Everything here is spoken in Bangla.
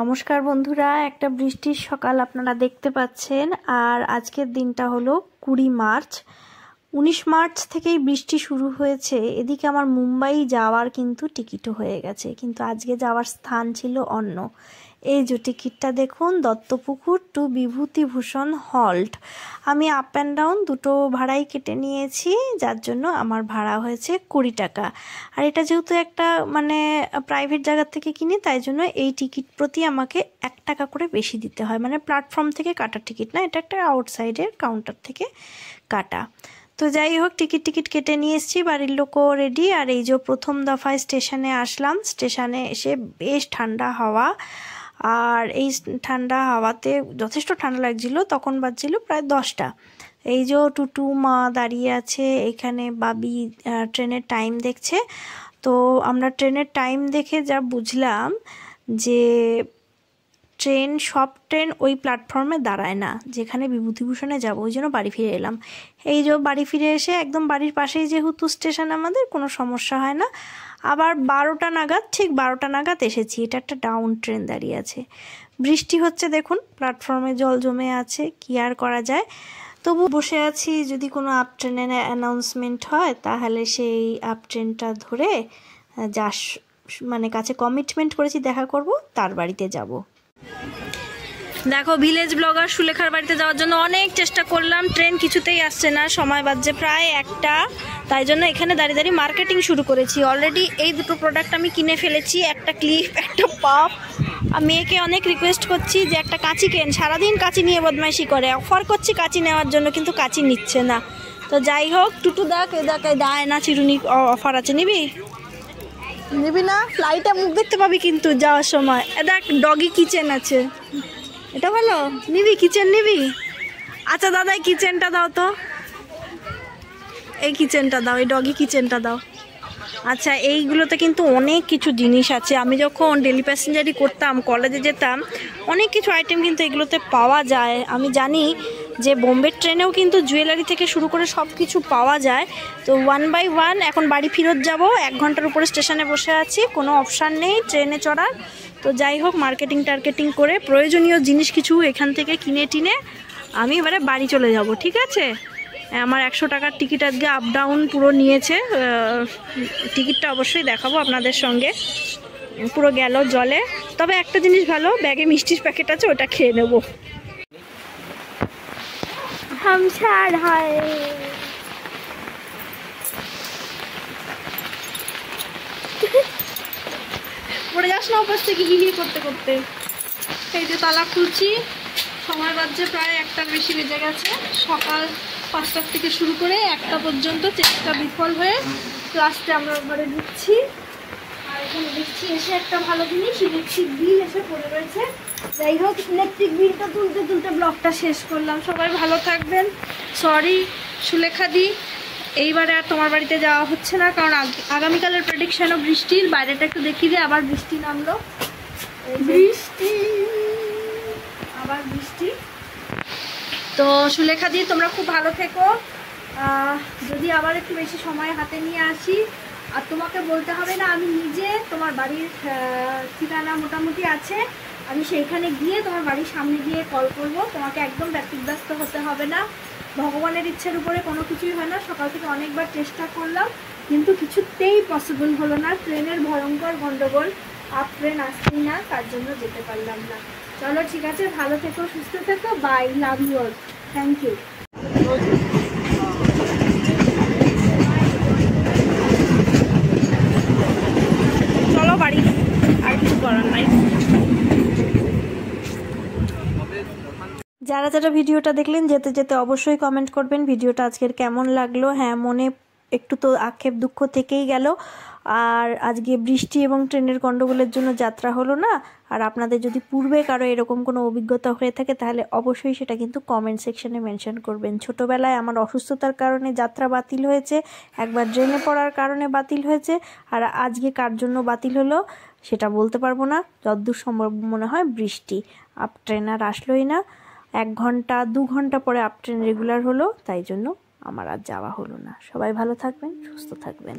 নমস্কার বন্ধুরা, একটা বৃষ্টির সকাল আপনারা দেখতে পাচ্ছেন। আর আজকের দিনটা হলো 20 মার্চ। 19 মার্চ থেকেই বৃষ্টি শুরু হয়েছে। এদিকে আমার মুম্বাই যাওয়ার কিন্তু টিকিটও হয়ে গেছে, কিন্তু আজকে যাওয়ার স্থান ছিল অন্য। এই যে টিকিটটা দেখুন, দত্তপুকুর টু বিভূতিভূষণ হল্ট। আমি আপ অ্যান্ড ডাউন দুটো ভাড়াই কেটে নিয়েছি, যার জন্য আমার ভাড়া হয়েছে 20 টাকা। আর এটা যেহেতু একটা প্রাইভেট জায়গা থেকে কিনি, তাই জন্য এই টিকিট প্রতি আমাকে 1 টাকা করে বেশি দিতে হয়। প্ল্যাটফর্ম থেকে কাটা টিকিট না, এটা একটা আউটসাইডের কাউন্টার থেকে কাটা। তো যাই হোক, টিকিট কেটে নিয়ে এসেছি, বাড়ির লোকও রেডি। আর এই যে প্রথম দফায় স্টেশনে আসলাম। স্টেশনে এসে বেশ ঠান্ডা হাওয়া, আর এই ঠান্ডা হাওয়াতে যথেষ্ট ঠান্ডা লাগছিল। তখন বাজছিল প্রায় 10টা। এই যে টুটু মা দাঁড়িয়ে আছে এখানে, বাবি ট্রেনের টাইম দেখছে। তো আমরা ট্রেনের টাইম দেখে যা বুঝলাম যে সব ট্রেন ওই প্ল্যাটফর্মে দাঁড়ায় না যেখানে বিভূতিভূষণে যাব। ওই জন্য বাড়ি ফিরে এলাম। এই যে বাড়ি ফিরে এসে একদম বাড়ির পাশেই যেহেতু স্টেশন, আমাদের কোনো সমস্যা হয় না। আবার 12টা নাগাদ, ঠিক 12টা নাগাদ এসেছি। এটা একটা ডাউন ট্রেন দাঁড়িয়ে আছে, বৃষ্টি হচ্ছে দেখুন, প্ল্যাটফর্মে জল জমে আছে, কি আর করা যায়। তবু বসে আছি, যদি কোনো আপ ট্রেনের অ্যানাউন্সমেন্ট হয় তাহলে সেই আপ ট্রেনটা ধরে কাছে কমিটমেন্ট করেছি দেখা করব, তার বাড়িতে যাব। দেখো, ভিলেজ ব্লগার সুলেখার বাড়িতে যাওয়ার জন্য অনেক চেষ্টা করলাম, ট্রেন কিছুতেই আসছে না। সময় বাজছে প্রায় 1টা, তাই জন্য এখানে দাঁড়িয়ে দাঁড়িয়ে মার্কেটিং শুরু করেছি। অলরেডি এই দুটো প্রোডাক্ট আমি কিনে ফেলেছি, একটা ক্লিপ, একটা পাপ। আর মেয়েকে অনেক রিকোয়েস্ট করছি যে একটা কাঁচি কেন, সারাদিন কাঁচি নিয়ে বদমাইশি করে। অফার করছি কাঁচি নেওয়ার জন্য, কিন্তু কাঁচি নিচ্ছে না। তো যাই হোক, টুটু দেখ দায় না, চিরুনি অফার আছে, নিবি না? ফ্লাইটে মুখ দেখতে পাবি কিন্তু যাওয়ার সময়। দেখ, ডগি কিচেন আছে, এটা ভালো। নিবি কিচেন, নিবি? আচ্ছা দাদা, এই কিচেনটা দাও তো, এই কিচেনটা দাও, এই ডগি কিচেনটা দাও। আচ্ছা, এইগুলোতে কিন্তু অনেক কিছু জিনিস আছে। আমি যখন ডেলি প্যাসেঞ্জারি করতাম, কলেজে যেতাম, অনেক কিছু আইটেম কিন্তু এগুলোতে পাওয়া যায়। আমি জানি যে বোম্বে ট্রেনেও কিন্তু জুয়েলারি থেকে শুরু করে সব কিছু পাওয়া যায়। তো 1 বাই 1 এখন বাড়ি ফেরত যাব। 1 ঘন্টার উপরে স্টেশনে বসে আছি, কোনো অপশান নেই ট্রেনে চড়ার। তো যাই হোক, মার্কেটিং করে প্রয়োজনীয় জিনিস কিছু এখান থেকে কিনে টিনে আমি এবারে বাড়ি চলে যাব। ঠিক আছে? আমার 100 টাকার টিকিট আজকে আপ ডাউন পুরো নিয়েছে। টিকিটটা অবশ্যই দেখাবো আপনাদের সঙ্গে। পুরো গেল জলে। তবে একটা জিনিস ভালো, ব্যাগে মিষ্টির প্যাকেট আছে, ওটা খেয়ে নেব। পড়ে যাস না ওপাশ থেকে হিহি করতে করতে। এই যে তালা খুলছি, সময় বাজছে প্রায় 1টার বেশি বেজে গেছে। সকাল 5টা থেকে শুরু করে 1টা পর্যন্ত চেষ্টা বিফল হয়ে ক্লাসে আমরা ঘরে ঢুকছি। আর এখানে দেখছি এসে একটা ভালো জিনিস, ইলেকট্রিক বিল এসে পড়ে রয়েছে। যাই হোক, ইলেকট্রিক বিলটা তুলতে ব্লগটা শেষ করলাম। সবাই ভালো থাকবেন। সরি সুলেখা দি, এইবারে আর তোমার বাড়িতে যাওয়া হচ্ছে না, কারণ আগামীকালের প্রেডিকশনও বৃষ্টির। বাইরেটা একটু দেখিয়ে দিয়ে, আবার বৃষ্টি নামলো, আবার বৃষ্টি। তো সুলেখা দি, তোমরা খুব ভালো থেকো। যদি আবার একটু বেশি সময় হাতে নিয়ে আসি, আর তোমাকে বলতে হবে না, আমি নিজে তোমার বাড়ির ঠিকানা মোটামুটি আছে, আমি সেইখানে গিয়ে তোমার বাড়ির সামনে গিয়ে কল করব। তোমাকে একদম ব্যতিব্যস্ত হতে হবে না। ভগবানের ইচ্ছের উপরে কোনো কিছুই হয় না। সকাল থেকে অনেকবার চেষ্টা করলাম, কিন্তু কিছুতেই পসিবল হলো না। ট্রেনের ভয়ঙ্কর গন্ডগোল, আপ ট্রেন আসছেই না, তার জন্য যেতে পারলাম না। চলো ঠিক আছে, ভালো থেকো, সুস্থ থেকো, bye, love you all, thank you. চলো বাড়ি, আর কিছু করার নাই। যারা ভিডিওটা দেখলেন, যেতে যেতে অবশ্যই কমেন্ট করবেন ভিডিওটা আজকের কেমন লাগলো। হ্যাঁ, মনে একটু তো আক্ষেপ দুঃখ থেকেই গেল। আর আজকে বৃষ্টি এবং ট্রেনের গন্ডগোলের জন্য যাত্রা হলো না। আর আপনাদের যদি পূর্বে কারো এরকম কোনো অভিজ্ঞতা হয়ে থাকে, তাহলে অবশ্যই সেটা কিন্তু কমেন্ট সেকশনে মেনশন করবেন। ছোটোবেলায় আমার অসুস্থতার কারণে যাত্রা বাতিল হয়েছে, একবার ড্রেনে পড়ার কারণে বাতিল হয়েছে, আর আজকে কার জন্য বাতিল হলো সেটা বলতে পারবো না। যতদূর সম্ভব মনে হয় বৃষ্টি, আপ ট্রেন আর আসলোই না। 1 ঘন্টা 2 ঘন্টা পরে আপ ট্রেন রেগুলার হলো, তাই জন্য আমার আর যাওয়া হলো না। সবাই ভালো থাকবেন, সুস্থ থাকবেন।